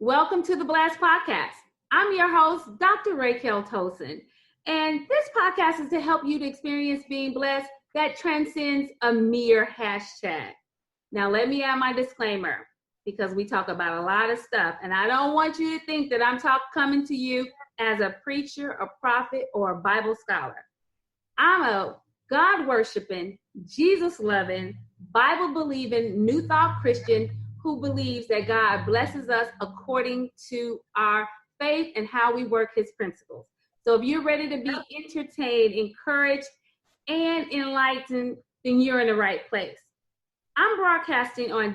Welcome to the Blast Podcast. I'm your host, Dr. Raquel Tosin, and this podcast is to help you to experience being blessed that transcends a mere hashtag. Now, let me add my disclaimer, because we talk about a lot of stuff, and I don't want you to think that I'm coming to you as a preacher, a prophet, or a Bible scholar. I'm a God-worshiping, Jesus-loving, Bible-believing, New Thought Christian who believes that God blesses us according to our faith and how we work his principles. So if you're ready to be entertained, encouraged, and enlightened, then you're in the right place. I'm broadcasting on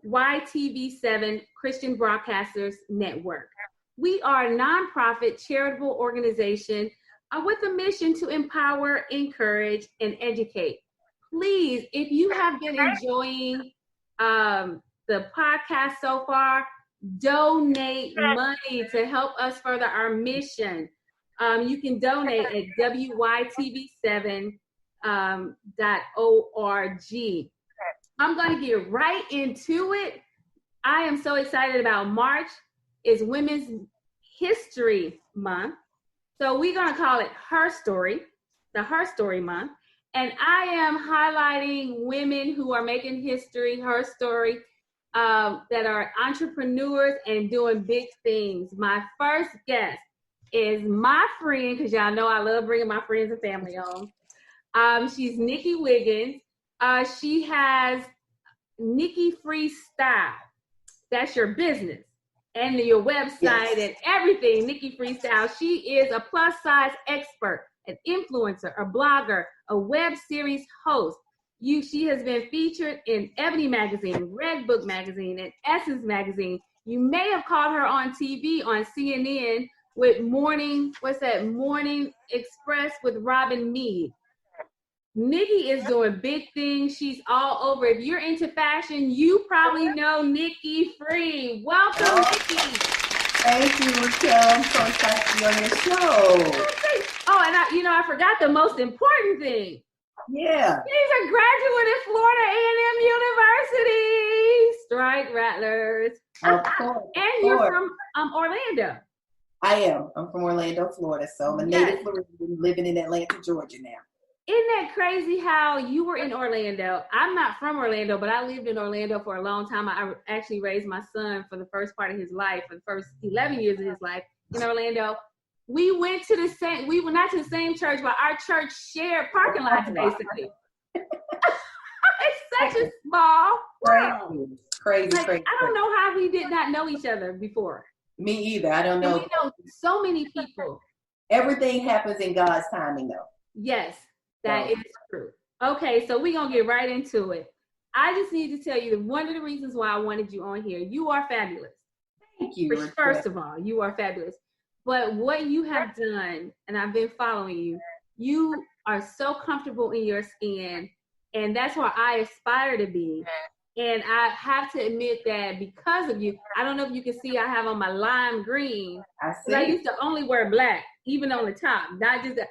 WYTV7 Christian Broadcasters Network. We are a nonprofit charitable organization with a mission to empower, encourage, and educate. Please, if you have been enjoying the podcast so far, donate money to help us further our mission. You can donate at wytv7.org. I'm going to get right into it. I am so excited about March. It's Women's History Month. So we're going to call it Her Story, the Her Story Month. And I am highlighting women who are making history, her story, that are entrepreneurs and doing big things. My first guest is my friend, because y'all know I love bringing my friends and family on. She's Nikki Wiggins. She has Nikki Freestyle. That's your business and your website and everything, Nikki Freestyle. She is a plus size expert, an influencer, a blogger, a web series host. She has been featured in Ebony Magazine, Red Book Magazine, and Essence Magazine. You may have caught her on TV on CNN with Morning Express with Robin Meade. Nikki is doing big things. She's all over. If you're into fashion, you probably know Nikki Free. Welcome, Nikki. Thank you, Raquel. I'm so excited to be on your show. Oh, and I forgot the most important thing. Yeah. She's a graduate at Florida A&M University. Strike Rattlers. Of course. And you're from Orlando. I am. I'm from Orlando, Florida. So I'm a native Floridian living in Atlanta, Georgia now. Isn't that crazy how you were in Orlando? I'm not from Orlando, but I lived in Orlando for a long time. I actually raised my son for the first part of his life, for the first 11 years of his life in Orlando. We were not to the same church, but our church shared parking lots, basically. It's such a small world. Crazy. I don't know how we did not know each other before. Me either. I don't know. And we know so many people. Everything happens in God's timing, though. Yes, that is true. Okay, so we're going to get right into it. I just need to tell you that one of the reasons why I wanted you on here, you are fabulous. Thank you. First of all, you are fabulous. But what you have done, and I've been following you, you are so comfortable in your skin, and that's where I aspire to be. And I have to admit that because of you, I don't know if you can see I have on my lime green. I used to only wear black, even on the top, not just that.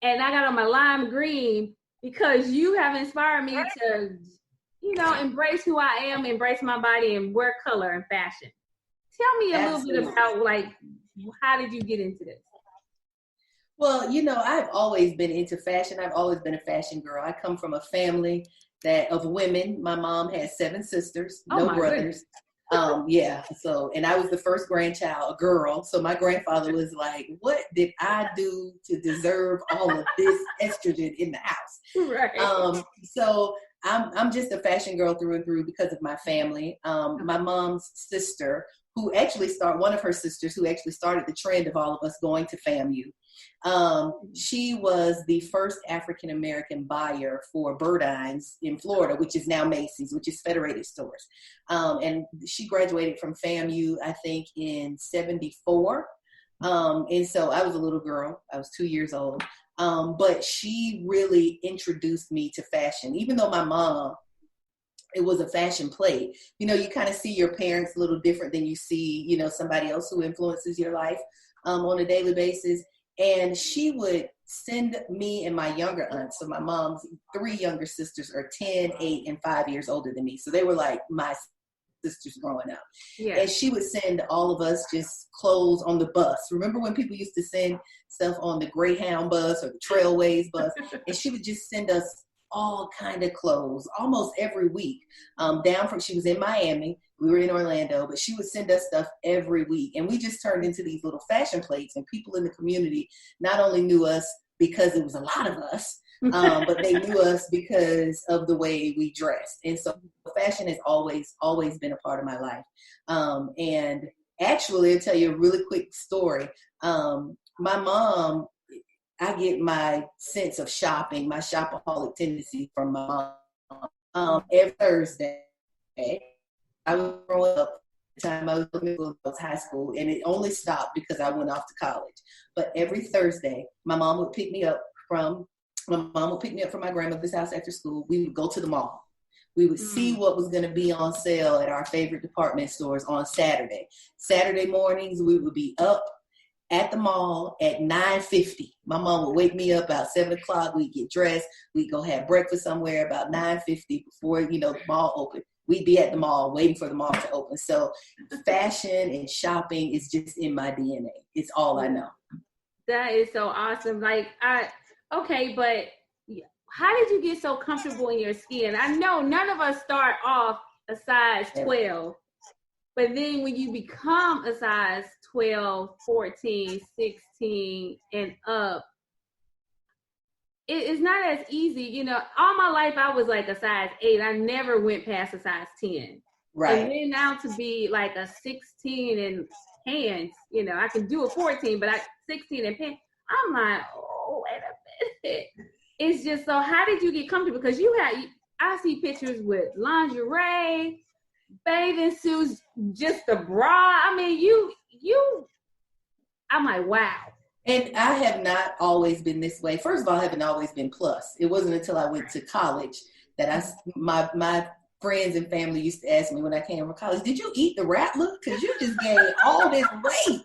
And I got on my lime green because you have inspired me to, embrace who I am, embrace my body, and wear color and fashion. Tell me a little bit about, how did you get into this? Well, I've always been into fashion. I've always been a fashion girl. I come from a family of women. My mom had 7 sisters, no brothers. And I was the first grandchild, a girl. So my grandfather was like, what did I do to deserve all of this estrogen in the house? Right. So I'm just a fashion girl through and through because of my family. My mom's sister, one of her sisters who actually started the trend of all of us going to FAMU. She was the first African-American buyer for Burdines in Florida, which is now Macy's, which is Federated Stores. And she graduated from FAMU, I think, in 1974. And so I was a little girl. I was 2 years old. But she really introduced me to fashion, even though my mom, it was a fashion plate. You kind of see your parents a little different than you see, somebody else who influences your life on a daily basis. And she would send me and my younger aunts, so my mom's 3 younger sisters are 10, 8, and 5 years older than me. So they were like my sisters growing up. Yeah. And she would send all of us just clothes on the bus. Remember when people used to send stuff on the Greyhound bus or the Trailways bus? And she would just send us all kind of clothes almost every week. She was in Miami. We were in Orlando, but she would send us stuff every week. And we just turned into these little fashion plates, and people in the community not only knew us because it was a lot of us, but they knew us because of the way we dressed. And so fashion has always been a part of my life. And actually, I'll tell you a really quick story. My mom, I get my sense of shopping, my shopaholic tendency from my mom. Every Thursday, I was growing up, the time I was high school, and it only stopped because I went off to college. But every Thursday, my mom would pick me up from my grandmother's house after school. We would go to the mall. We would see what was going to be on sale at our favorite department stores on Saturday. Saturday mornings, we would be up at the mall at 9:50. My mom would wake me up about 7 o'clock. We'd get dressed. We'd go have breakfast somewhere about 9:50 before, the mall opened. We'd be at the mall waiting for the mall to open. So fashion and shopping is just in my DNA. It's all I know. That is so awesome. But how did you get so comfortable in your skin? I know none of us start off a size 12, but then when you become a size 12, 14, 16, and up, it's not as easy. All my life I was like a size 8. I never went past a size 10. Right. And then now to be like a 16 in pants, I can do a 14, but 16 in pants, I'm like, oh, wait a minute. It's just, so how did you get comfortable? Because I see pictures with lingerie, bathing suits, just the bra. I mean, I'm like, wow. And I have not always been this way. First of all, I haven't always been plus. It wasn't until I went to college that my friends and family used to ask me when I came from college, did you eat the Rattler? Because you just gained all this weight.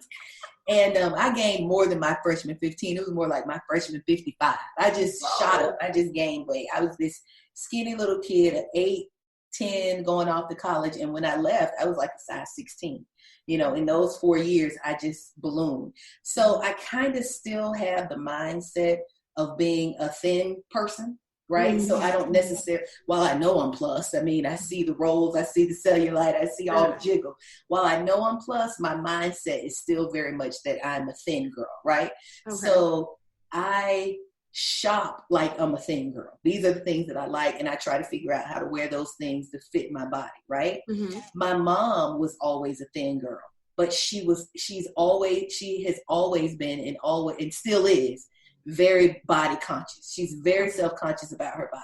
And I gained more than my freshman 15. It was more like my freshman 55. I just shot up. I just gained weight. I was this skinny little kid at 8, 10 going off to college. And when I left, I was like a size 16. In those 4 years, I just ballooned. So I kind of still have the mindset of being a thin person, right? Mm-hmm. So I don't necessarily, while I know I'm plus, I mean, I see the rolls, I see the cellulite, I see all the jiggle. While I know I'm plus, my mindset is still very much that I'm a thin girl, right? Okay. So I shop like I'm a thin girl. These are the things that I like, and I try to figure out how to wear those things to fit my body, right? Mm-hmm. My mom was always a thin girl, but she has always been and still is very body conscious. She's very self-conscious about her body.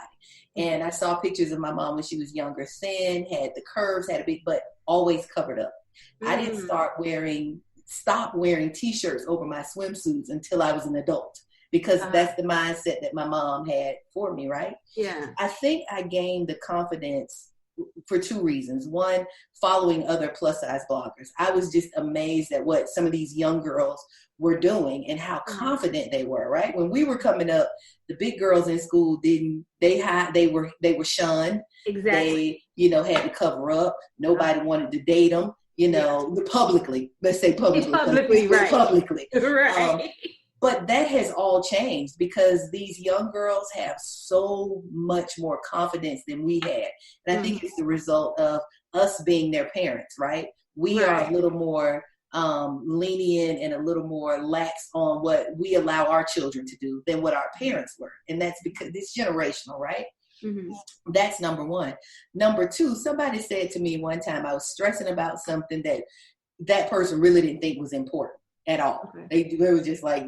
And I saw pictures of my mom when she was younger, thin, had the curves, had a big butt, always covered up. Mm-hmm. I didn't stop wearing t-shirts over my swimsuits until I was an adult, because that's the mindset that my mom had for me, right? Yeah. I think I gained the confidence for 2 reasons. One, following other plus size bloggers. I was just amazed at what some of these young girls were doing and how confident they were, right? When we were coming up, the big girls in school they were shunned. Exactly. They, had to cover up. Nobody wanted to date them, publicly. Let's say publicly. Right. Publicly. Right. But that has all changed because these young girls have so much more confidence than we had. And I think it's the result of us being their parents, right? We are a little more lenient and a little more lax on what we allow our children to do than what our parents were. And that's because it's generational, right? Mm-hmm. That's number one. Number two, somebody said to me one time, I was stressing about something that person really didn't think was important at all. Okay. They were just like,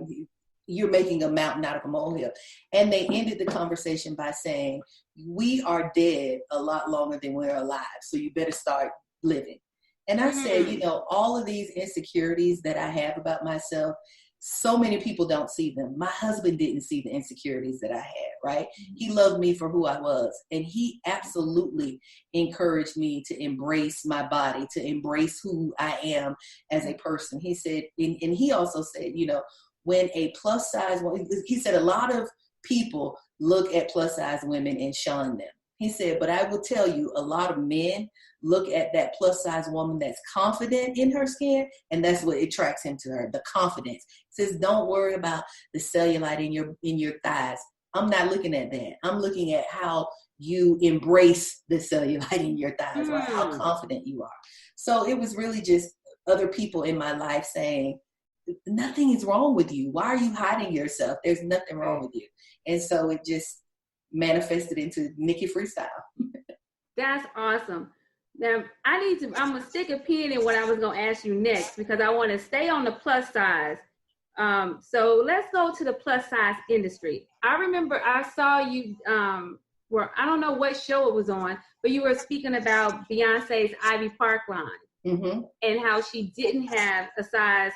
you're making a mountain out of a molehill. And they ended the conversation by saying, we are dead a lot longer than we're alive, so you better start living. And I said, all of these insecurities that I have about myself, so many people don't see them. My husband didn't see the insecurities that I had, right? He loved me for who I was. And he absolutely encouraged me to embrace my body, to embrace who I am as a person. He said, and he also said, when a plus size, he said a lot of people look at plus size women and shun them. He said, but I will tell you, a lot of men look at that plus size woman that's confident in her skin, and that's what attracts him to her, the confidence. He says, don't worry about the cellulite in your thighs. I'm not looking at that. I'm looking at how you embrace the cellulite in your thighs, right? How confident you are. So it was really just other people in my life saying, nothing is wrong with you. Why are you hiding yourself? There's nothing wrong with you. And so it just manifested into Nikki Freestyle. That's awesome. Now I'm gonna stick a pin in what I was gonna ask you next, because I want to stay on the plus size. So let's go to the plus size industry. I remember I saw you where, I don't know what show it was on, but you were speaking about Beyonce's Ivy Park line, and how she didn't have a size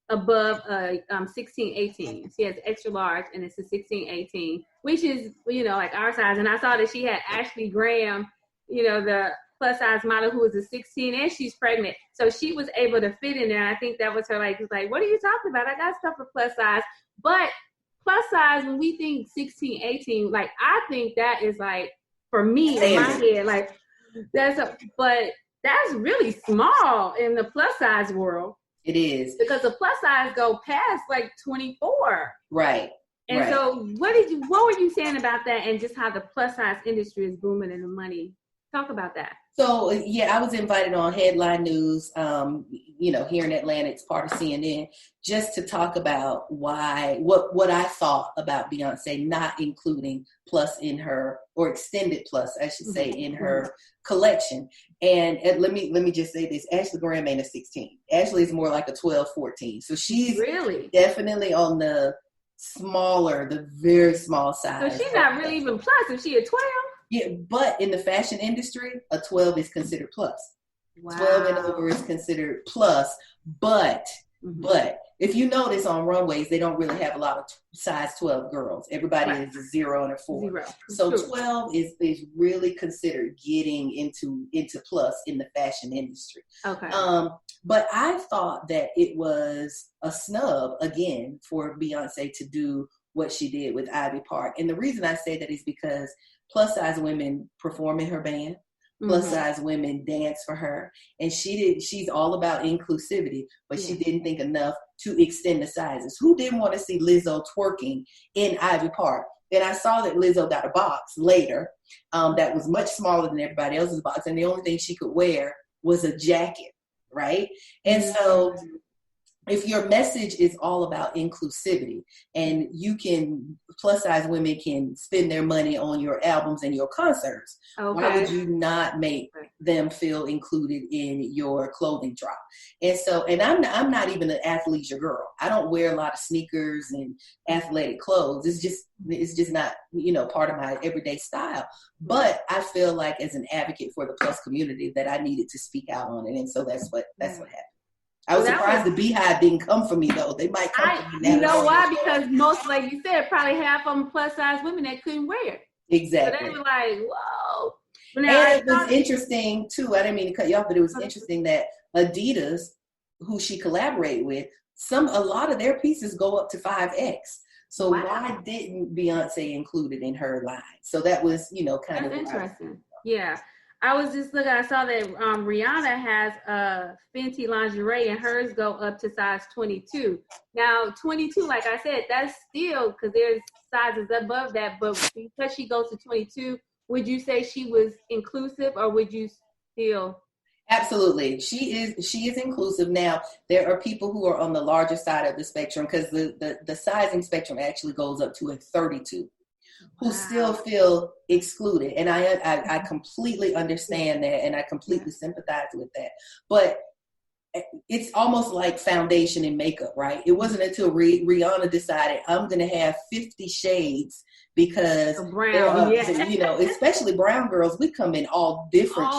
above 16-18. She has extra large, and it's a 16-18, which is, like our size. And I saw that she had Ashley Graham, the plus size model, who was a 16, and she's pregnant. So she was able to fit in there. And I think that was her, like, what are you talking about? I got stuff for plus size. But plus size, when we think 16-18, like, I think that is, like, for me in my head, like, but that's really small in the plus size world. It is. Because the plus size go past like 24. Right. And so what were you saying about that, and just how the plus size industry is booming and the money? Talk about that. So, I was invited on Headline News, here in Atlanta. It's part of CNN, just to talk about what I thought about Beyonce not including plus in her, or extended plus, I should say, in her collection. And let me just say this: Ashley Graham ain't a 16. Ashley is more like a 12, 14. So she's really definitely on the very small size. So she's not really even plus. Is she a 12? Yeah, but in the fashion industry, a 12 is considered plus. Wow. 12 and over is considered plus. But if you notice on runways, they don't really have a lot of size 12 girls. Everybody is a 0 and a 4. 0. So 12 is really considered getting into plus in the fashion industry. Okay. But I thought that it was a snub, again, for Beyonce to do what she did with Ivy Park. And the reason I say that is because plus size women perform in her band. Plus size women dance for her. And she's all about inclusivity, but she didn't think enough to extend the sizes. Who didn't want to see Lizzo twerking in Ivy Park? And I saw that Lizzo got a box later that was much smaller than everybody else's box. And the only thing she could wear was a jacket, right? And so if your message is all about inclusivity, and plus size women can spend their money on your albums and your concerts, why would you not make them feel included in your clothing drop? And so, and I'm not even an athleisure girl. I don't wear a lot of sneakers and athletic clothes. It's just not, part of my everyday style. But I feel like, as an advocate for the plus community, that I needed to speak out on it. And so that's what happened. I was surprised the Beehive didn't come for me, though. They might come for me now. You know why? Because most, like you said, probably half of them plus-size women that couldn't wear it. Exactly. So they were like, whoa. And it was interesting, too. I didn't mean to cut you off, but it was interesting that Adidas, who she collaborated with, a lot of their pieces go up to 5X. So why didn't Beyonce include it in her line? So that was, kind of interesting. Yeah. I was just looking, I saw that Rihanna has Fenty lingerie, and hers go up to size 22. Now, 22, like I said, that's still, because there's sizes above that, but because she goes to 22, would you say she was inclusive, or would you still? Absolutely. She is inclusive. Now, there are people who are on the larger side of the spectrum, because the sizing spectrum actually goes up to a 32. Who still feel excluded. And I completely understand that, and I completely sympathize with that. But it's almost like foundation and makeup, right? It wasn't until Rihanna decided, I'm going to have 50 shades, because brown, especially brown girls, we come in all different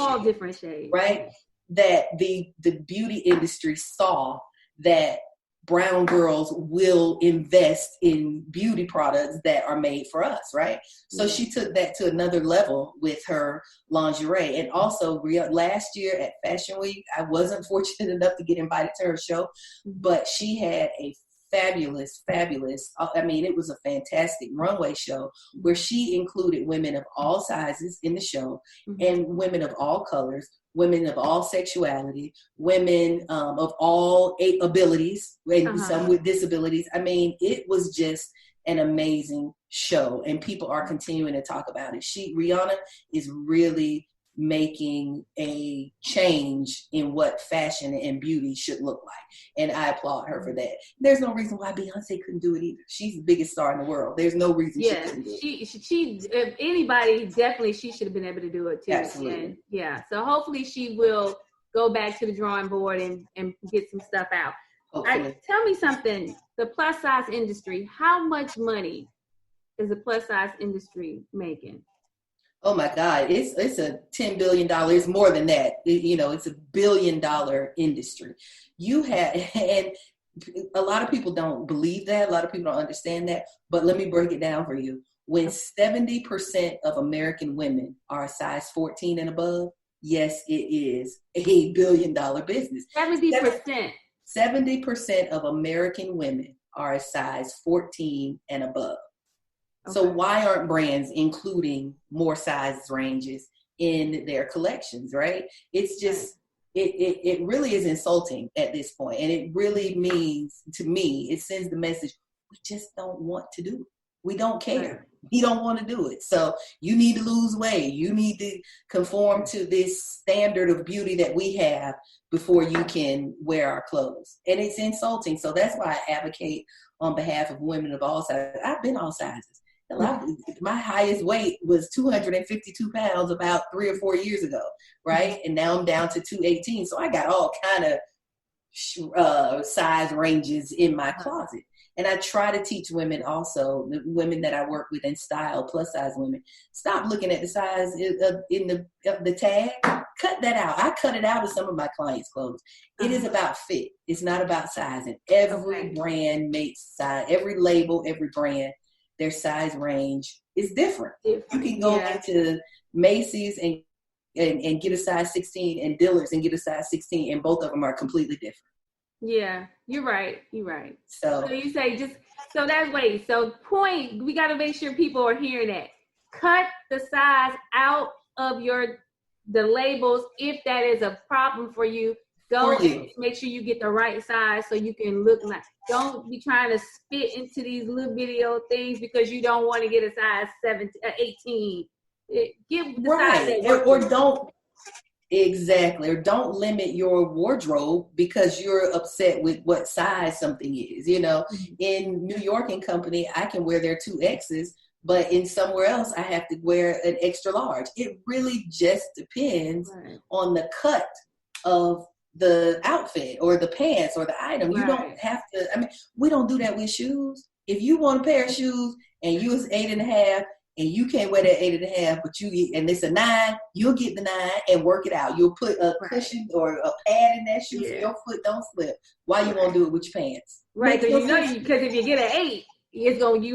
shades, right? That the beauty industry saw that brown girls will invest in beauty products that are made for us, right? So she took that to another level with her lingerie. And also, last year at Fashion Week, I wasn't fortunate enough to get invited to her show, but she had a fabulous. I mean, it was a fantastic runway show where she included women of all sizes in the show, and women of all colors, women of all sexuality, women of all abilities, and some with disabilities. I mean, it was just an amazing show, and people are continuing to talk about it. Rihanna is really making a change in what fashion and beauty should look like, and I applaud her for that. There's no reason why Beyonce couldn't do it either. She's the biggest star in the world. There's no reason she couldn't do it. She if anybody, definitely she should have been able to do it too. Absolutely. And yeah, so hopefully she will go back to the drawing board and get some stuff out. Tell me something, the plus size industry, how much money is the plus size industry making? Oh my God, it's a $10 billion. It's more than that. It's $1 billion industry. And a lot of people don't believe that. A lot of people don't understand that. But let me break it down for you. When 70% of American women are a size 14 and above, yes, it is a $1 billion business. 70%. 70% of American women are a size 14 and above. So why aren't brands including more size ranges in their collections, right? It's just, it really is insulting at this point. And it really means, to me, it sends the message, we just don't want to do it. We don't care. We don't want to do it. So you need to lose weight. You need to conform to this standard of beauty that we have before you can wear our clothes. And it's insulting. So that's why I advocate on behalf of women of all sizes. I've been all sizes. My highest weight was 252 pounds about 3 or 4 years ago, right? And now I'm down to 218. So I got all kind of size ranges in my closet. And I try to teach women also, the women that I work with in style, plus size women, stop looking at the size in the tag. Cut that out. I cut it out of some of my clients' clothes. It is about fit. It's not about size. And every brand makes size, every label, every brand, their size range is different. You can go into Macy's and get a size 16 and Dillard's and get a size 16, and both of them are completely different. Yeah, you're right. So you say we got to make sure people are hearing that. Cut the size out of the labels if that is a problem for you. Don't make sure you get the right size so you can look like. Don't be trying to spit into these little video things because you don't want to get a size 18. Give the size that works. Or don't. Exactly. Or don't limit your wardrobe because you're upset with what size something is. In New York and Company, I can wear their 2Xs, but in somewhere else, I have to wear an extra large. It really just depends on the cut of the outfit or the pants or the item. You don't have to, we don't do that with shoes. If you want a pair of shoes and you was 8.5 and you can't wear that 8.5, but and it's a 9, you'll get the 9 and work it out. You'll put a cushion or a pad in that shoe so your foot don't slip. Why you won't do it with your pants? Right, because if you get an 8, you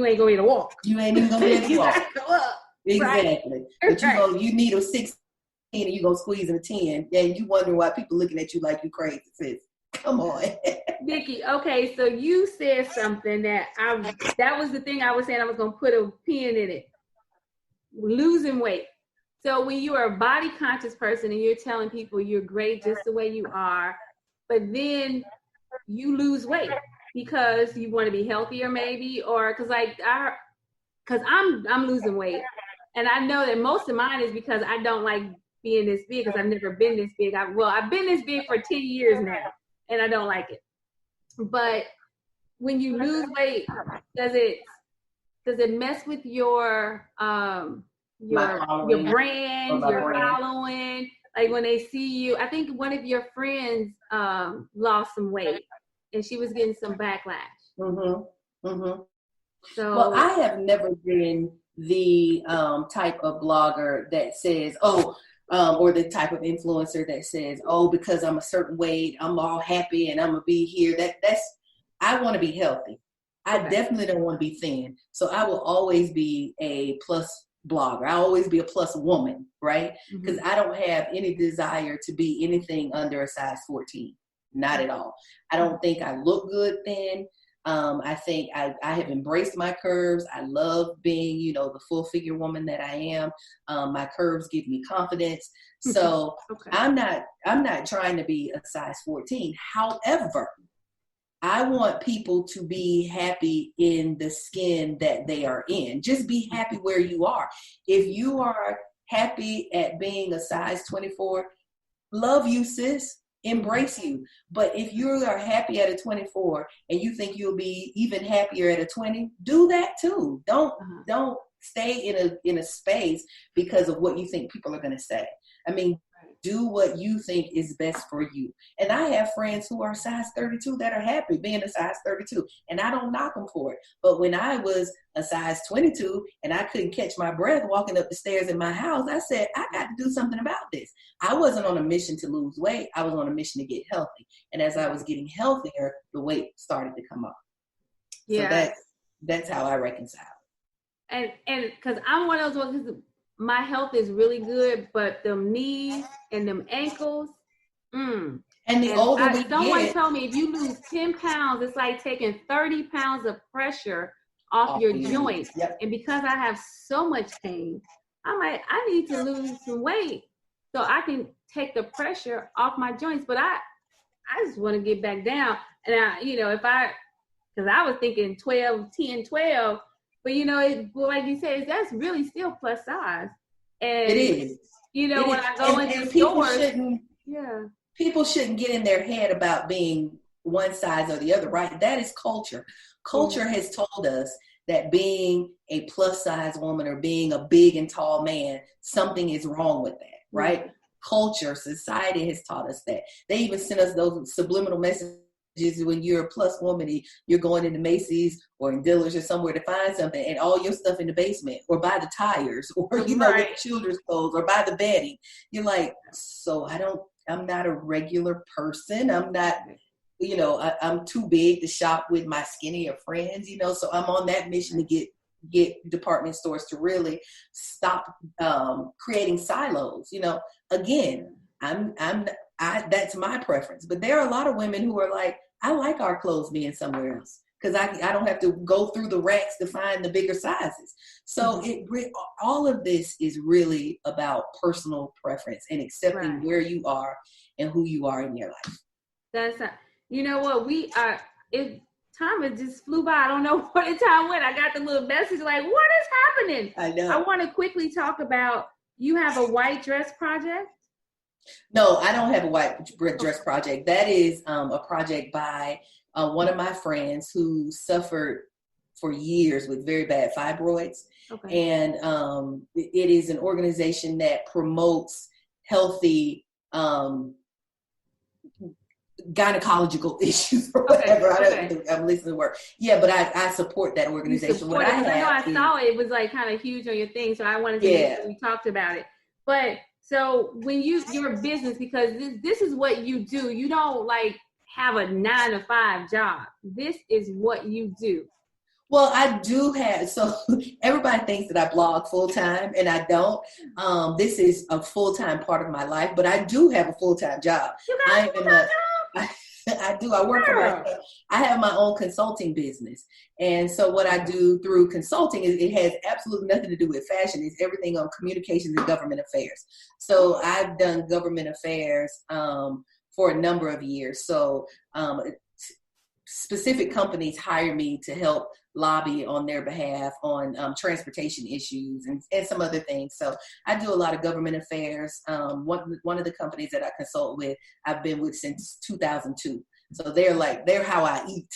ain't going to walk. You ain't even going to be able to walk. Go up. Exactly. But you need a 16 and you gonna squeeze in a 10, and you wondering why people looking at you like you crazy. Sis. Come on. Nikki, okay, so you said something that was the thing I was saying I was gonna put a pin in it. Losing weight. So when you are a body conscious person and you're telling people you're great just the way you are, but then you lose weight because you want to be healthier maybe, or because I'm losing weight, and I know that most of mine is because I don't like being this big because I've never been this big. I've been this big for 10 years now and I don't like it. But when you lose weight, does it mess with your brand, your following? Like when they see you, I think one of your friends lost some weight and she was getting some backlash. So well, I have never been the type of blogger that says, or the type of influencer that says, because I'm a certain weight, I'm all happy and I'm gonna be here. I want to be healthy. I definitely don't want to be thin. So I will always be a plus blogger. I'll always be a plus woman, right? Because I don't have any desire to be anything under a size 14. Not at all. I don't think I look good thin. I think I have embraced my curves. I love being, the full figure woman that I am. My curves give me confidence. So okay. I'm not trying to be a size 14. However, I want people to be happy in the skin that they are in. Just be happy where you are. If you are happy at being a size 24, love you, sis. Embrace you. But if you are happy at a 24 and you think you'll be even happier at a 20, do that too. Don't stay in a space because of what you think people are going to say. I mean, do what you think is best for you. And I have friends who are size 32 that are happy being a size 32, and I don't knock them for it. But when I was a size 22 and I couldn't catch my breath walking up the stairs in my house, I said, I got to do something about this. I wasn't on a mission to lose weight. I was on a mission to get healthy. And as I was getting healthier, the weight started to come up. Yeah. So that's how I reconcile. And because I'm one of those ones, my health is really good, but them knees and them ankles, And the older we someone get, told me if you lose 10 pounds, it's like taking 30 pounds of pressure off your joints. Yep. And because I have so much pain, I'm like, I need to lose some weight so I can take the pressure off my joints. But I just want to get back down. And because I was thinking 10, 12. But, like you said, that's really still plus size. And, it is. When I go into stores, people shouldn't get in their head about being one size or the other, right? That is culture. Culture has told us that being a plus size woman or being a big and tall man, something is wrong with that, right? Culture, society has taught us that. They even sent us those subliminal messages. When you're a plus woman, you're going into Macy's or in Dillard's or somewhere to find something, and all your stuff in the basement, or buy the tires, or with children's clothes, or buy the bedding. You're like, so I'm not a regular person. I'm not, I'm too big to shop with my skinnier friends. So I'm on that mission to get department stores to really stop creating silos. Again, that's my preference. But there are a lot of women who are like, I like our clothes being somewhere else because I don't have to go through the racks to find the bigger sizes. So all of this is really about personal preference and accepting where you are and who you are in your life. That's what time has just flew by. I don't know where the time went. I got the little message like, what is happening? I know. I want to quickly talk about, you have a white dress project? No, I don't have a white dress project. That is a project by one of my friends who suffered for years with very bad fibroids. Okay. And it is an organization that promotes healthy gynecological issues or whatever. I'm listening to the word. Yeah, but I support that organization. What I saw it was like kind of huge on your thing, so I wanted to make sure we talked about it. But so when your business, because this is what you do, you don't like have a 9-to-5 job. This is what you do. Well, I do have, so everybody thinks that I blog full time, and I don't. This is a full-time part of my life, but I do have a full-time job. You got a full-time job? I do. I work for myself. I have my own consulting business. And so what I do through consulting is it has absolutely nothing to do with fashion. It's everything on communications and government affairs. So I've done government affairs for a number of years. So specific companies hire me to help lobby on their behalf on transportation issues and some other things. So I do a lot of government affairs. One of the companies that I consult with, I've been with since 2002. So they're how I eat.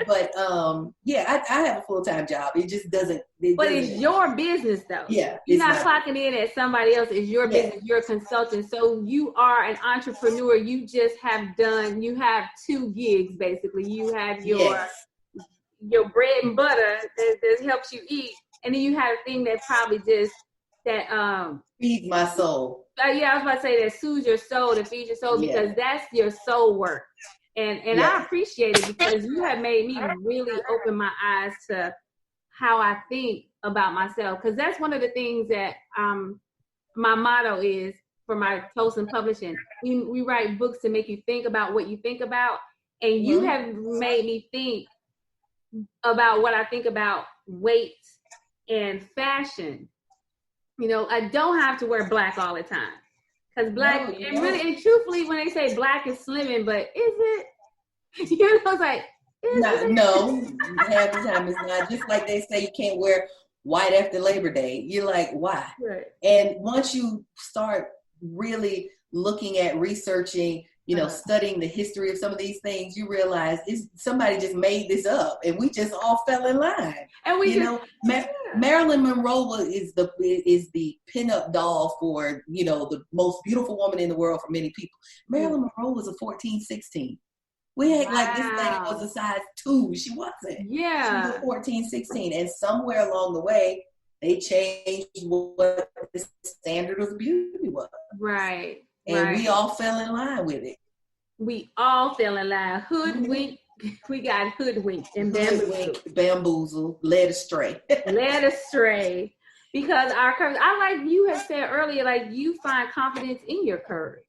But I have a full-time job. It just doesn't. It's your business though. Yeah. You're not clocking in at somebody else. It's your business. You're a consultant. So you are an entrepreneur. You just you have 2 gigs basically. You have your bread and butter that helps you eat. And then you have a thing that probably just feeds my soul. I was about to say that soothes your soul, to feed your soul, because that's your soul work. And I appreciate it because you have made me really open my eyes to how I think about myself. Because that's one of the things that my motto is for my Toast and Publishing. We write books to make you think about what you think about. And you have made me think about what I think about weight and fashion. You know, I don't have to wear black all the time. Because black, and really, and truthfully, when they say black is slimming, but is it? You know, it's like, no, half the time it's not. Just like they say you can't wear white after Labor Day. You're like, why? Right. And once you start really looking at researching, you know, studying the history of some of these things, you realize somebody just made this up, and we just all fell in line. And we, Marilyn Monroe is the pinup doll for, you know, the most beautiful woman in the world for many people. Marilyn Monroe was a 14, 16. We act like this thing was a size 2. She wasn't. Yeah. She was 14, 16. And somewhere along the way, they changed what the standard of beauty was. Right. And we all fell in line with it. We all fell in line. Hoodwinked. We got hoodwinked and bamboozled, led astray. Led astray. Because our curves, I like you had said earlier, like you find confidence in your curves.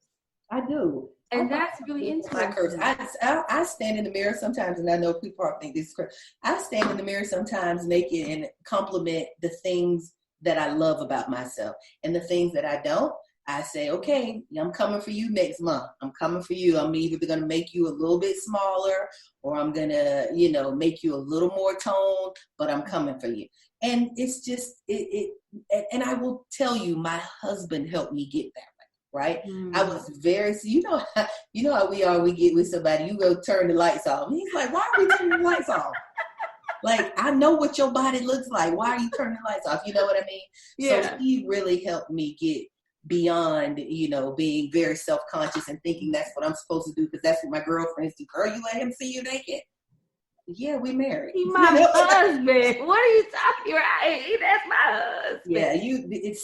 I do. And that's really interesting. I stand in the mirror sometimes, and I know people probably think this is crazy. I stand in the mirror sometimes naked and compliment the things that I love about myself. And the things that I don't, I say, okay, I'm coming for you next month. I'm coming for you. I'm either going to make you a little bit smaller, or I'm going to, you know, make you a little more toned, but I'm coming for you. And it's just, and I will tell you, my husband helped me get that. Right? I was very, you know how we are, we get with somebody, you go turn the lights off. And he's like, why are we turning the lights off? Like, I know what your body looks like. Why are you turning the lights off? You know what I mean? Yeah. So he really helped me get beyond, you know, being very self-conscious and thinking that's what I'm supposed to do because that's what my girlfriends do. Girl, you let him see you naked? Yeah, we married. He's my husband. What are you talking about? That's my husband.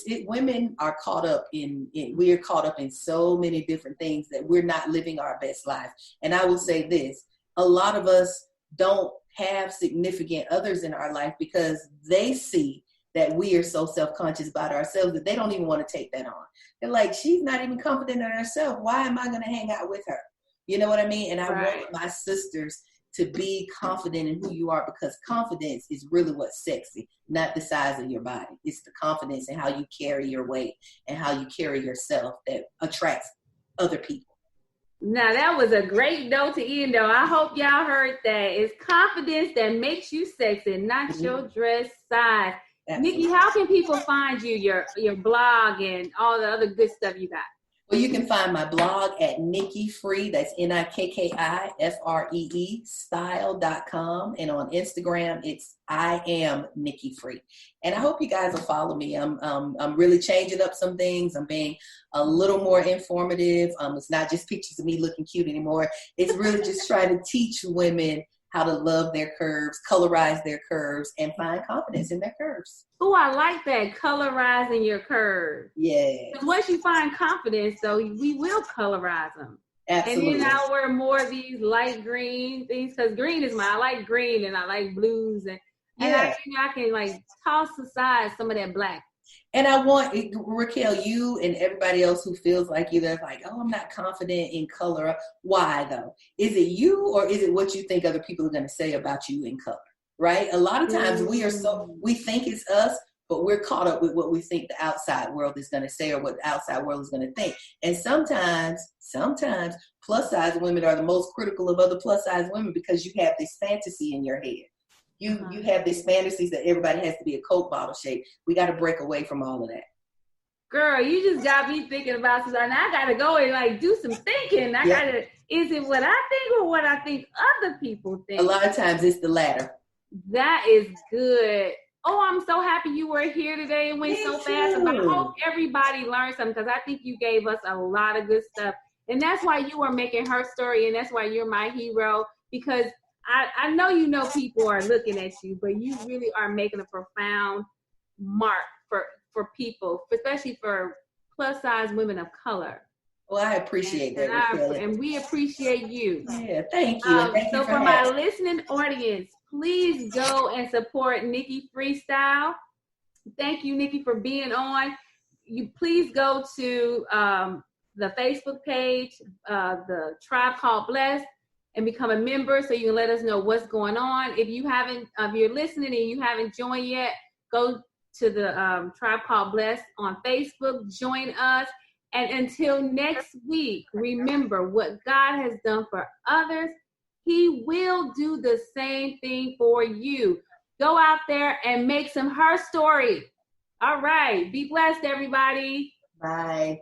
Yeah, women are caught up we are caught up in so many different things that we're not living our best life. And I will say this, a lot of us don't have significant others in our life because they see that we are so self-conscious about ourselves that they don't even want to take that on. They're like, she's not even confident in herself. Why am I going to hang out with her? You know what I mean? And I want my sisters to be confident in who you are, because confidence is really what's sexy, not the size of your body. It's the confidence in how you carry your weight and how you carry yourself that attracts other people. Now, that was a great note to end on. I hope y'all heard that. It's confidence that makes you sexy, not your dress size. Absolutely. Nikki, how can people find you, your blog and all the other good stuff you got? Well, you can find my blog at Nikki Free, that's NIKKIFREE style.com. And on Instagram, it's I am Nikki Free. And I hope you guys will follow me. I'm really changing up some things. I'm being a little more informative. It's not just pictures of me looking cute anymore. It's really just trying to teach women how to love their curves, colorize their curves, and find confidence in their curves. Oh, I like that, colorizing your curves. Yeah. Once you find confidence, though, we will colorize them. Absolutely. And then I'll wear more of these light green things, because green is I like green and I like blues. And I can like toss aside some of that black. And I want, Raquel, you and everybody else who feels like either like, oh, I'm not confident in color. Why though? Is it you, or is it what you think other people are going to say about you in color? Right? A lot of times we think it's us, but we're caught up with what we think the outside world is going to say or what the outside world is going to think. And sometimes plus size women are the most critical of other plus size women because you have this fantasy in your head. You have these fantasies that everybody has to be a Coke bottle shape. We got to break away from all of that. Girl, you just got me thinking about something. I got to go and like do some thinking. Is it what I think or what I think other people think? A lot of times it's the latter. That is good. Oh, I'm so happy you were here today. It went so fast. But I hope everybody learned something, because I think you gave us a lot of good stuff. And that's why you are making her story, and that's why you're my hero, because I know people are looking at you, but you really are making a profound mark for people, especially for plus size women of color. Well, I appreciate that. And we appreciate you. Yeah, thank you. So for my listening audience, please go and support Nikki Freestyle. Thank you, Nikki, for being on. You please go to the Facebook page, the Tribe Called Blessed. and become a member so you can let us know what's going on. If you're listening and you haven't joined yet, go to the Tribe Called Blessed on Facebook, join us. And until next week, remember what God has done for others, He will do the same thing for you. Go out there and make some her story. All right. Be blessed, everybody. Bye.